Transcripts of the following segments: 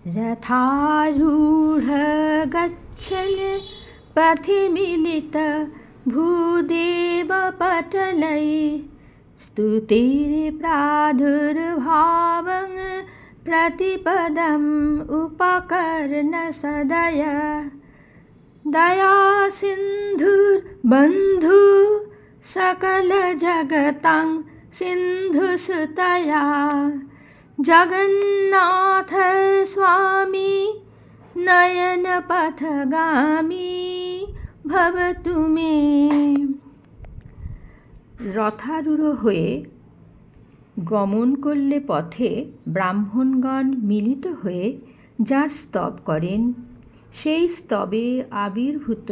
रथारूढ गच्छन् पथि मिलित भूदेवपटलै स्तुतिर्प्रादुर्भावं प्रतिपदम् उपकर्णसदय दयासिन्धुर्बन्धु सकलजगतां सिन्धुसुतया जगन्नाथ स्वामी नयनपथगामी भवतु मे। রথারূঢ় হয়ে গমন করলে পথে ব্রাহ্মণগণ মিলিত হয়ে যার স্তব করেন, সেই স্তবে আবির্ভূত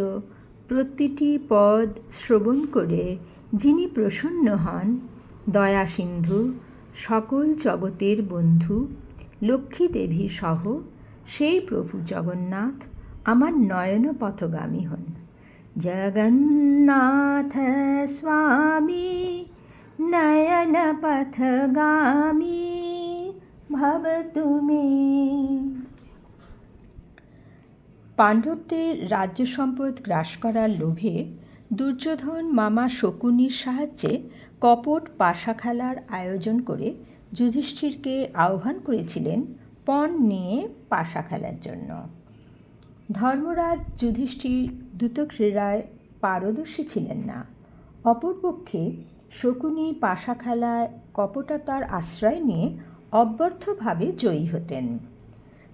প্রতিটি পদ শ্রবণ করে যিনি প্রসন্ন হন, দয়াসিন্ধু সকল জগতের বন্ধু লক্ষ্মী দেবী সহ সেই প্রভু জগন্নাথ আমার নয়ন পথগামী হন। জগন্নাথ স্বামী নয়ন পথগামী ভবতু মে। পাণ্ডবদের রাজ্য সম্পদ গ্রাস করার লোভে দুর্যোধন মামা শকুনির সাহায্যে কপট পাশা খেলার আয়োজন করে যুধিষ্ঠিরকে আহ্বান করেছিলেন পণ নিয়ে পাশা খেলার জন্য। ধর্মরাজ যুধিষ্ঠির দ্রুতক্রীড়ায় পারদর্শী ছিলেন না। অপরপক্ষে শকুনি পাশা খেলায় কপটতার আশ্রয় নিয়ে অব্যর্থভাবে জয়ী হতেন।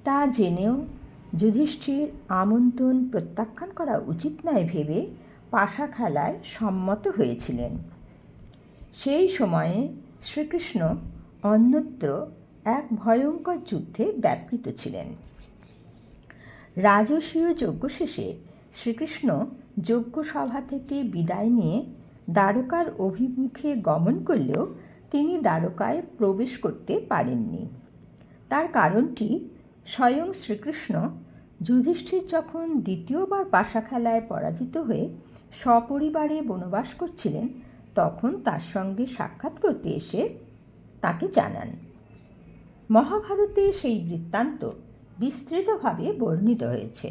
তা জেনেও যুধিষ্ঠির আমন্ত্রণ প্রত্যাখ্যান করা উচিত নয় ভেবে পাশা খেলায় সম্মত হয়েছিলেন। সেই সময়ে শ্রীকৃষ্ণ অন্যত্র এক ভয়ঙ্কর যুদ্ধে ব্যাপৃত ছিলেন। রাজসীয় যজ্ঞ শেষে শ্রীকৃষ্ণ যজ্ঞসভা থেকে বিদায় নিয়ে দ্বারকার অভিমুখে গমন করলেও তিনি দ্বারকায় প্রবেশ করতে পারেননি। তার কারণটি স্বয়ং শ্রীকৃষ্ণ যুধিষ্ঠির যখন দ্বিতীয়বার পাশা খেলায় পরাজিত হয়ে সপরিবারে বনবাস করছিলেন, তখন তার সঙ্গে সাক্ষাৎ করতে এসে তাকে জানান। মহাভারতে সেই বৃত্তান্ত বিস্তৃতভাবে বর্ণিত হয়েছে।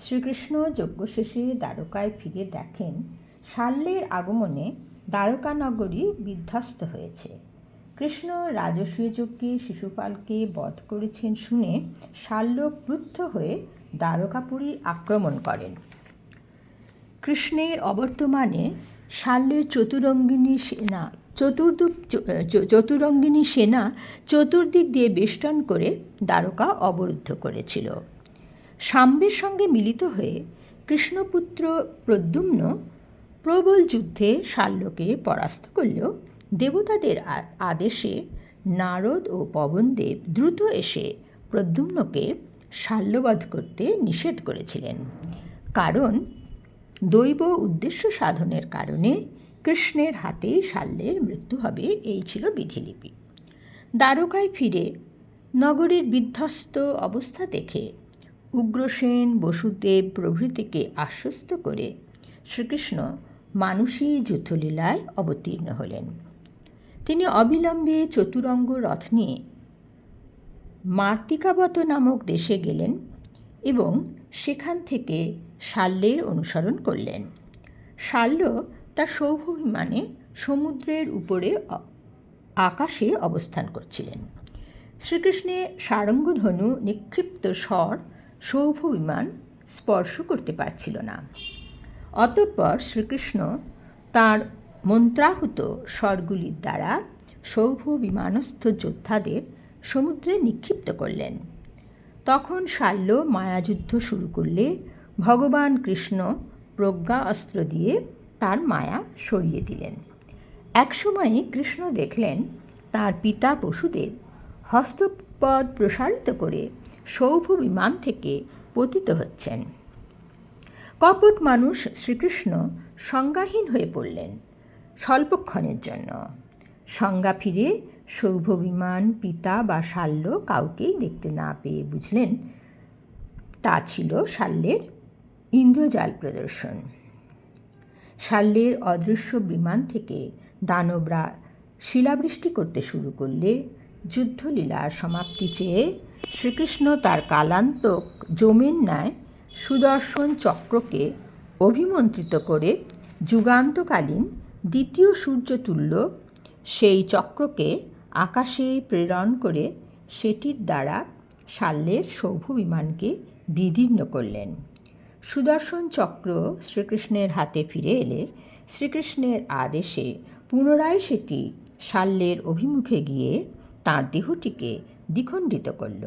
শ্রীকৃষ্ণ যজ্ঞ শেষে দ্বারকায় ফিরে দেখেন শাল্যের আগমনে দ্বারকানগরী বিধ্বস্ত হয়েছে। কৃষ্ণ রাজসূয় যজ্ঞে শিশুপালকে বধ করেছেন শুনে শাল্য ক্রুদ্ধ হয়ে দ্বারকাপুরী আক্রমণ করেন। কৃষ্ণের অবর্তমানে শাল্যের চতুরঙ্গিনী সেনা চতুর্দিক দিয়ে বেষ্টন করে দ্বারকা অবরুদ্ধ করেছিল। সাম্বের সঙ্গে মিলিত হয়ে কৃষ্ণপুত্র প্রদ্যুম্ন প্রবল যুদ্ধে শাল্যকে পরাস্ত করলেও দেবতাদের আদেশে নারদ ও পবনদেব দ্রুত এসে প্রদ্যুম্নকে শাল্যবধ করতে নিষেধ করেছিলেন। কারণ দৈব উদ্দেশ্য সাধনের কারণে কৃষ্ণের হাতেই শাল্যের মৃত্যু হবে, এই ছিল বিধিলিপি। দ্বারকায় ফিরে নগরীর বিধ্বস্ত অবস্থা দেখে উগ্রসেন, বসুদেব প্রভৃতিকে আশ্বস্ত করে শ্রীকৃষ্ণ মানুষী যুদ্ধলীলায় অবতীর্ণ হলেন। তিনি অবিলম্বে চতুরঙ্গ রথ নিয়ে মার্তিকাবত নামক দেশে গেলেন এবং সেখান থেকে শাল্যের অনুসরণ করলেন। শাল্য তার সৌভ বিমানে সমুদ্রের উপরে আকাশে অবস্থান করছিলেন। শ্রীকৃষ্ণের সারঙ্গধনু নিক্ষিপ্ত স্বর সৌভ বিমান স্পর্শ করতে পারছিল না। অতঃপর শ্রীকৃষ্ণ তাঁর মন্ত্রাহুত স্বরগুলির দ্বারা সৌভ বিমানস্থ যোদ্ধাদের সমুদ্রে নিক্ষিপ্ত করলেন। তখন শাল্য মায়াযুদ্ধ শুরু করলে ভগবান কৃষ্ণ প্রজ্ঞা অস্ত্র দিয়ে তার মায়া সরিয়ে দিলেন। একসময়ে কৃষ্ণ দেখলেন তার পিতা বসুদেব হস্তপদ প্রসারিত করে সৌভ বিমান থেকে পতিত হচ্ছেন। কপট মানুষ শ্রীকৃষ্ণ সংজ্ঞাহীন হয়ে পড়লেন স্বল্পক্ষণের জন্য। সংজ্ঞা ফিরে সৌভ বিমান, পিতা বা শাল্য কাউকেই দেখতে না পেয়ে বুঝলেন তা ছিল শাল্যের ইন্দ্রজাল প্রদর্শন। শাল্যের অদৃশ্য বিমান থেকে দানবরা শিলাবৃষ্টি করতে শুরু করলে যুদ্ধলীলার সমাপ্তি চেয়ে শ্রীকৃষ্ণ তার কালান্তক জমির ন্যায় সুদর্শন চক্রকে অভিমন্ত্রিত করে যুগান্তকালীন দ্বিতীয় সূর্যতুল্য সেই চক্রকে আকাশে প্রেরণ করে সেটির দ্বারা শাল্যের সৌভ বিমানকে বিদীর্ণ করলেন। সুদর্শন চক্র শ্রীকৃষ্ণের হাতে ফিরে এলে শ্রীকৃষ্ণের আদেশে পুনরায় সেটি শাল্যের অভিমুখে গিয়ে তাঁর দেহটিকে দ্বিখণ্ডিত করল।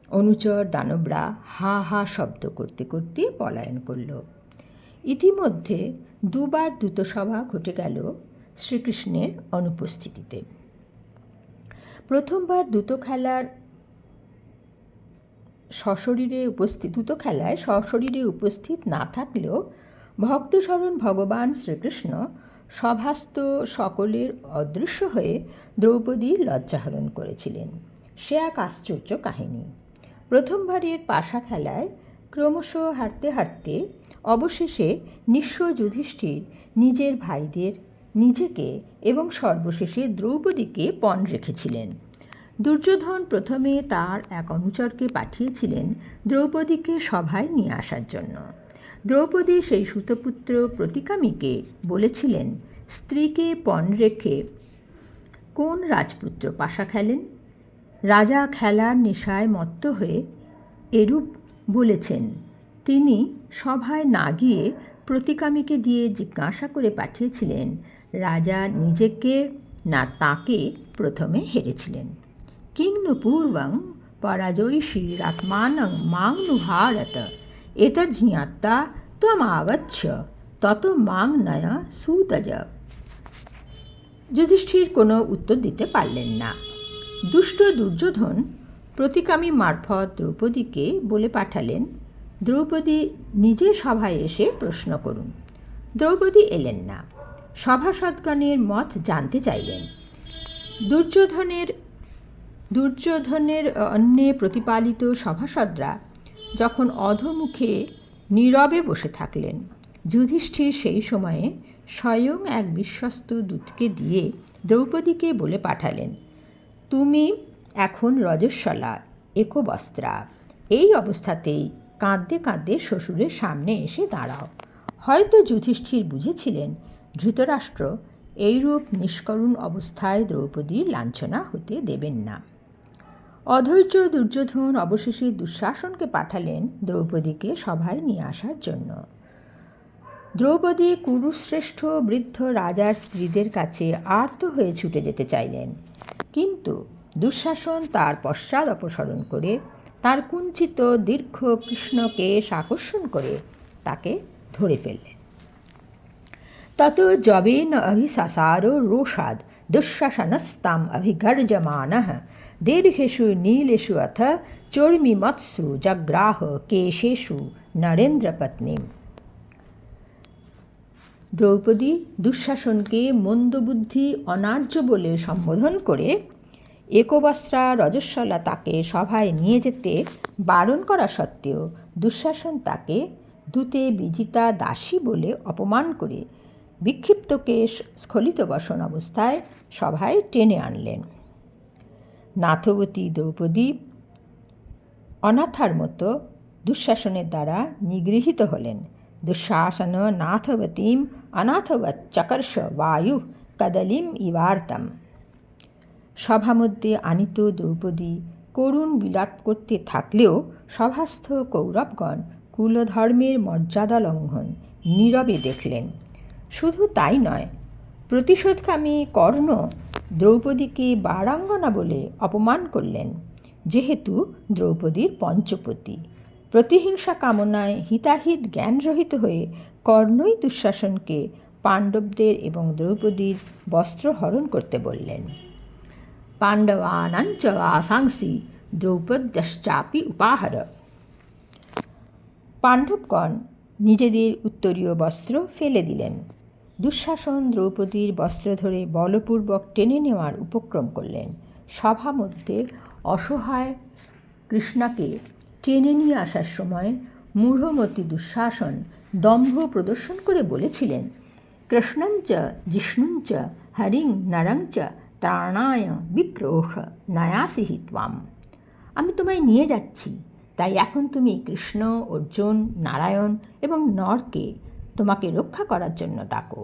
অনুচর দানবরা হা হা শব্দ করতে করতে পলায়ন করল। ইতিমধ্যে দুবার দ্যুতসভা ঘটে গেল শ্রীকৃষ্ণের অনুপস্থিতিতে। প্রথমবার দ্যুত খেলায় সশরীরে উপস্থিত না থাকলেও ভক্তস্মরণ ভগবান শ্রীকৃষ্ণ সভাস্থ সকলের অদৃশ্য হয়ে দ্রৌপদীর লজ্জাহরণ করেছিলেন। সে এক আশ্চর্য কাহিনী। প্রথমবারের পাশা খেলায় ক্রমশ হারতে হারতে অবশেষে নিঃস্ব যুধিষ্ঠির নিজের ভাইদের, নিজেকে এবং সর্বশেষে দ্রৌপদীকে পণ রেখেছিলেন। দুর্যোধন প্রথমে তার এক অনুচরকে পাঠিয়েছিলেন দ্রৌপদীকে সভায় নিয়ে আসার জন্য। দ্রৌপদী সেই সুতপুত্র প্রতিকামীকে বলেছিলেন, স্ত্রীকে পণ রেখে কোন রাজপুত্র পাশা খেলেন? রাজা খেলার নেশায় মত্ত হয়ে এরূপ বলেছেন। তিনি সভায় না গিয়ে প্রতিকামীকে দিয়ে জিজ্ঞাসা করে পাঠিয়েছিলেন, রাজা নিজেকে না তাকে প্রথমে হেরেছিলেন। কিংनु পূর্বং পরাজয়ীষীরাত্মানং মাং নু ভারত এতজ্ঞাত্বা ত্বমাগচ্ছ তত মাং নয়া সুতজ। যুধিষ্ঠির কোনো উত্তর দিতে পারলেন না। দুষ্ট দুর্যোধন প্রতিকামী মারফত দ্রৌপদীকে বলে পাঠালেন, দ্রৌপদী নিজে সভায় এসে প্রশ্ন করুন। দ্রৌপদী এলেন না। সভাসদগণের মত জানতে চাইলেন। দুর্যোধনের অন্যে প্রতিপালিত সভাসদরা যখন অধোমুখে নীরবে বসে থাকলেন, যুধিষ্ঠির সেই সময়ে স্বয়ং এক বিশ্বস্ত দূতকে দিয়ে দ্রৌপদীকে বলে পাঠালেন, তুমি এখন রজস্বলা, একবস্ত্রা। এই অবস্থাতেই কাঁদতে কাঁদতে শ্বশুরের সামনে এসে দাঁড়াও। হয়তো যুধিষ্ঠির বুঝেছিলেন ধৃতরাষ্ট্র এইরূপ নিষ্করুণ অবস্থায় দ্রৌপদীর লাঞ্ছনা হতে দেবেন না। অধৈর্য দুর্যোধন অবশেষে দুঃশাসনকে পাঠালেন দ্রৌপদীকে সভায় নিয়ে আসার জন্য। দ্রৌপদী কুরুশ্রেষ্ঠ বৃদ্ধ রাজার স্ত্রীদের কাছে আর্ত হয়ে ছুটে যেতে চাইলেন, কিন্তু দুঃশাসন তার পশ্চাৎ অপসরণ করে তার কুঞ্চিত দীর্ঘ কৃষ্ণকেশ আকর্ষণ করে তাকে ধরে ফেললেন। তত যবে ন অভিসাসারো রোষাদ দুঃশাসনস্তাম অভিগর্জমানঃ দীর্ঘেষু নীলেষু অথ চর্মিমৎসু জগ্রাহ কেশেষু নরেন্দ্রপত্নীম। দ্রৌপদী দুঃশাসনকে মন্দবুদ্ধি অনার্য বলে সম্বোধন করে একবস্ত্রা রজস্বলা তাকে সভায় নিয়ে যেতে বারণ করা সত্ত্বেও দুঃশাসন তাকে দূতে বিজিতা দাসী বলে অপমান করে বিক্ষিপ্ত কেশ স্খলিত বসন অবস্থায় সভায় টেনে আনলেন। নাথবতী দ্রৌপদী অনাথার মতো দুঃশাসনের দ্বারা নিগৃহীত হলেন। দুঃশাসন নাথবতীম অনাথবৎ চকর্ষ বায়ু কদলিম ইবার্তম। সভামধ্যে আনিত দ্রৌপদী করুণ বিলাপ করতে থাকলেও সভাস্থ কৌরবগণ কুলধর্মের মর্যাদা লঙ্ঘন নীরবে দেখলেন। শুধু তাই নয়, প্রতিশোধকামী কর্ণ দ্রৌপদীকে বারাঙ্গনা বলে অপমান করলেন, যেহেতু দ্রৌপদীর পঞ্চপতি। প্রতিহিংসা কামনায় হিতাহিত জ্ঞানরহিত হয়ে কর্ণই দুঃশাসনকে পাণ্ডবদের এবং দ্রৌপদীর বস্ত্র হরণ করতে বললেন। পাণ্ডবানাঞ্চ আসাংসি দ্রৌপদ্যশ্চাপি উপাহার। পাণ্ডবগণ নিজেদের উত্তরীয় বস্ত্র ফেলে দিলেন। দুঃশাসন দ্রৌপদীর বস্ত্র ধরে বলপূর্বক টেনে নেওয়ার উপক্রম করলেন। সভা মধ্যে অসহায় কৃষ্ণাকে টেনে নিয়ে আসার সময় মূঢ়মতি দুঃশাসন দম্ভ প্রদর্শন করে বলেছিলেন, কৃষ্ণঞ্চ জিষ্ণুঞ্চ হরিং নরঞ্চ ত্রাণায় বিক্রোশ নয়াসিহি ত্বাম। আমি তোমায় নিয়ে যাচ্ছি, তাই এখন তুমি কৃষ্ণ, অর্জুন, নারায়ণ এবং নরকে তোমাকে রক্ষা করার জন্য ডাকো।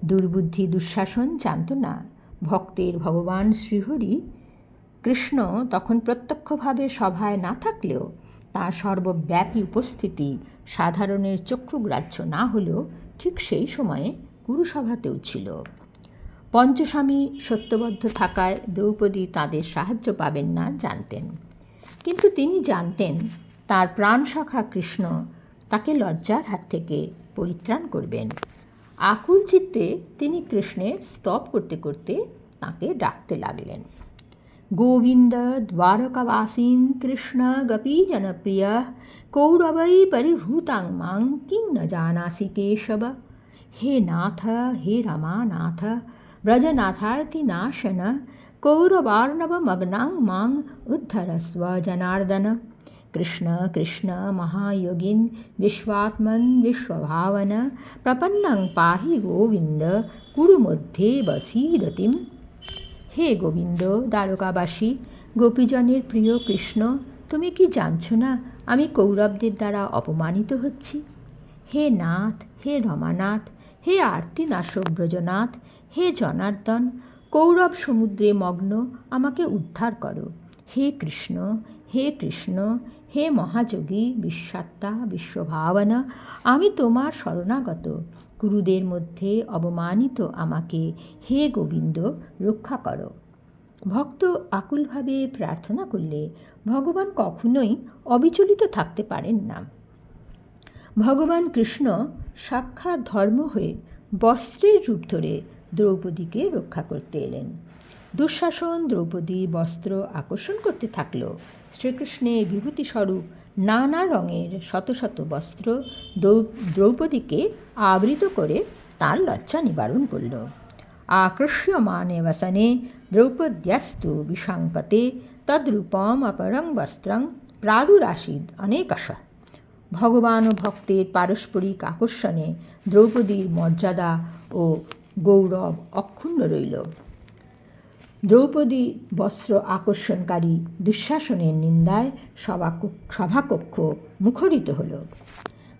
দুর্বুদ্ধি দুঃশাসন জানত না ভক্তের ভগবান শ্রীহরি কৃষ্ণ তখন প্রত্যক্ষভাবে সভায় না থাকলেও তার সর্বব্যাপী উপস্থিতি সাধারণের চক্ষুগ্রাহ্য না হলেও ঠিক সেই সময়ে কুরুসভাতেও ছিল। পঞ্চস্বামী সত্যবদ্ধ থাকায় দ্রৌপদী তাদের সাহায্য পাবেন না জানতেন, কিন্তু তিনি জানতেন তার প্রাণসখা কৃষ্ণ তাকে লজ্জার হাত থেকে পরিত্রাণ করবেন। আকুল চিত্তে তিনি কৃষ্ণের স্তব করতে করতে তাকে ডাকতে লাগলেন। গোবিন্দ দ্বারকাবাসীন কৃষ্ণ গপী জনপ্রিয় কৌরবৈ পরিভূতাং মাং কিং ন জানাসি কেশব। হে নাথ, হে রমানাথ, ব্রজনাথার্থী নাশন, কৌরবার্ণবমগ্নাং মাং উদ্ধরস্ব জনার্দন। কৃষ্ণ কৃষ্ণ মহায়োগিন বিশ্বাত্মন বিশ্বভাবন, প্রপন্নং পাহি গোবিন্দ কুরু মধ্যে বসীদতিম। হে গোবিন্দ দ্বারকাবাসী, গোপীজনের প্রিয় কৃষ্ণ, তুমি কি জানছ না আমি কৌরবদের দ্বারা অপমানিত হচ্ছি? হে নাথ, হে রমানাথ, হে আর্তিনাশক ব্রজনাথ, হে জনার্দন, কৌরব সমুদ্রে মগ্ন, আমাকে উদ্ধার করো। হে কৃষ্ণ, হে কৃষ্ণ, হে মহাযোগী বিশ্বাত্মা বিশ্বভাবনা, আমি তোমার শরণাগত। কুরুদের মধ্যে অবমানিত আমাকে হে গোবিন্দ রক্ষা করো। ভক্ত আকুলভাবে প্রার্থনা করলে ভগবান কখনোই অবিচলিত থাকতে পারেন না। ভগবান কৃষ্ণ সাক্ষাৎ ধর্ম হয়ে বস্ত্রের রূপ ধরে দ্রৌপদীকে রক্ষা করতে এলেন। দুঃশাসন দ্রৌপদীর বস্ত্র আকর্ষণ করতে থাকল। শ্রীকৃষ্ণের বিভূতিস্বরূপ নানা রঙের শত শত বস্ত্র দ্রৌপদীকে আবৃত করে তার লজ্জা নিবারণ করল। আকর্ষ্যমানে বসনে দ্রৌপদ্যস্তু বিশাঙ্কতে তদ্রূপম অপরং বস্ত্রং প্রাদুরাসীদ অনেকশ। ভগবান ও ভক্তের পারস্পরিক আকর্ষণে দ্রৌপদীর মর্যাদা ও গৌরব অক্ষুণ্ণ রইল। দ্রৌপদী বস্ত্র আকর্ষণকারী দুঃশাসনের নিন্দায় সভাকক্ষ মুখরিত হল।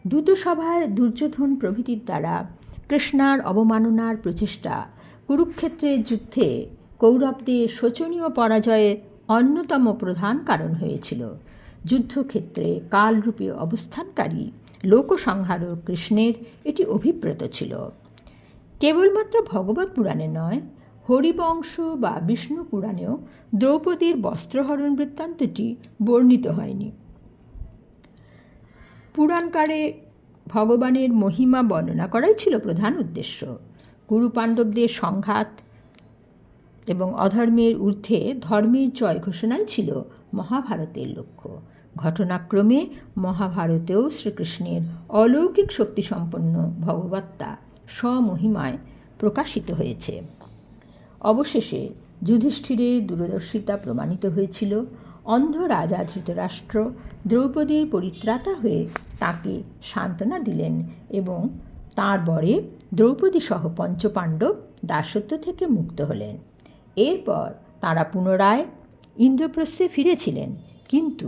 দূতসভায় দুর্যোধন প্রভৃতির দ্বারা কৃষ্ণার অবমাননার প্রচেষ্টা কুরুক্ষেত্রের যুদ্ধে কৌরবদের শোচনীয় পরাজয়ের অন্যতম প্রধান কারণ হয়েছিল। যুদ্ধক্ষেত্রে কালরূপে অবস্থানকারী লোকসংহারক কৃষ্ণের এটি অভিপ্রেত ছিল। কেবলমাত্র ভগবত পুরাণে নয়, হরিবংশ বা বিষ্ণু পুরাণেও দ্রৌপদীর বস্ত্রহরণ বৃত্তান্তটি বর্ণিত হয়নি। পুরাণকারে ভগবানের মহিমা বর্ণনা করাই ছিল প্রধান উদ্দেশ্য। কুরু পাণ্ডবদের সংঘাত এবং অধর্মের ঊর্ধ্বে ধর্মের জয় ঘোষণাই ছিল মহাভারতের লক্ষ্য। ঘটনাক্রমে মহাভারতেও শ্রীকৃষ্ণের অলৌকিক শক্তিসম্পন্ন ভগবত্তা স্বমহিমায় প্রকাশিত হয়েছে। অবশেষে যুধিষ্ঠিরের দূরদর্শিতা প্রমাণিত হয়েছিল। অন্ধ রাজা ধৃতরাষ্ট্র দ্রৌপদীর পরিত্রাতা হয়ে তাকে সান্ত্বনা দিলেন এবং তাঁর বরে দ্রৌপদী সহ পঞ্চপাণ্ডব দাসত্ব থেকে মুক্ত হলেন। এরপর তাঁরা পুনরায় ইন্দ্রপ্রস্থে ফিরেছিলেন, কিন্তু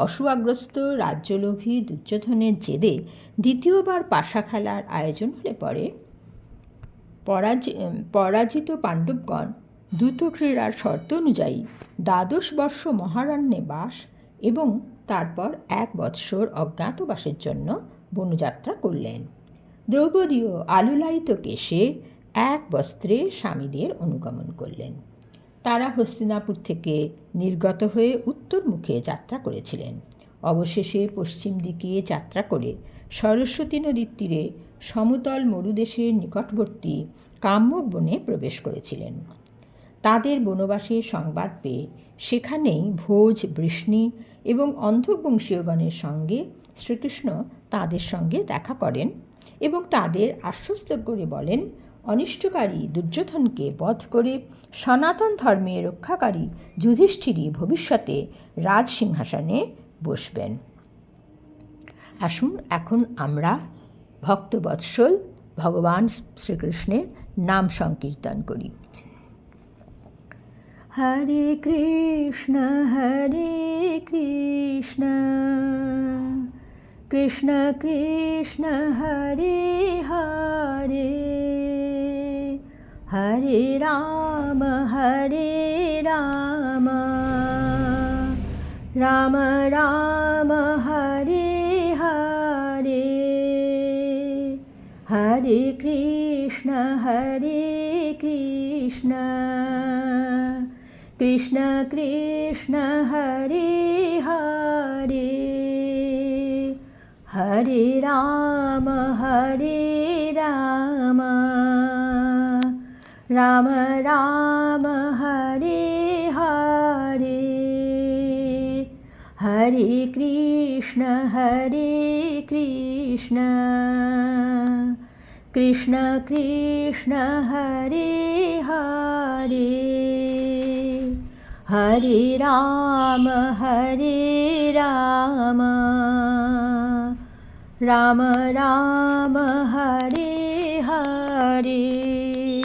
অসুয়াগ্রস্ত রাজ্যলোভী দুর্যোধনের জেদে দ্বিতীয়বার পাশা খেলার আয়োজন হলে পরে পরাজিত পাণ্ডবগণ দ্রুতক্রীড়ার শর্ত অনুযায়ী 12 বর্ষ মহারণ্যে বাস এবং তারপর 1 বৎসর অজ্ঞাতবাসের জন্য বনযাত্রা করলেন। দ্রৌপদীও আলুলায়িত কেশে 1 বস্ত্রে স্বামীদের অনুগমন করলেন। তারা হস্তিনাপুর থেকে নির্গত হয়ে উত্তরমুখে যাত্রা করেছিলেন। অবশেষে পশ্চিম দিকে যাত্রা করে সরস্বতী নদীর তীরে সমতল মরুদেশের নিকটবর্তী কাম্যক বনে প্রবেশ করেছিলেন। তাদের বনবাসের সংবাদ পেয়ে সেখানেই ভোজ, বৃষ্ণি এবং অন্ধক বংশীয়গণের সঙ্গে শ্রীকৃষ্ণ তাদের সঙ্গে দেখা করেন এবং তাদের আশ্বস্ত করে বলেন, অনিষ্টকারী দুর্যোধনকে বধ করে সনাতন ধর্মের রক্ষাকারী যুধিষ্ঠিরই ভবিষ্যতে রাজসিংহাসনে বসবেন। আসুন এখন আমরা ভক্তবৎসল ভগবান শ্রীকৃষ্ণের নাম সংকীর্তন করি। हरे कृष्ण कृष्ण कृष्ण हरे हरे, हरे राम राम राम हरे हरे, हरे कृष्ण कृष्ण कृष्ण हरे हरे, हरे राम राम राम हरे हरे, हरे कृष्ण कृष्ण कृष्ण हरे हरे, हरे राम राम राम हरे हरे।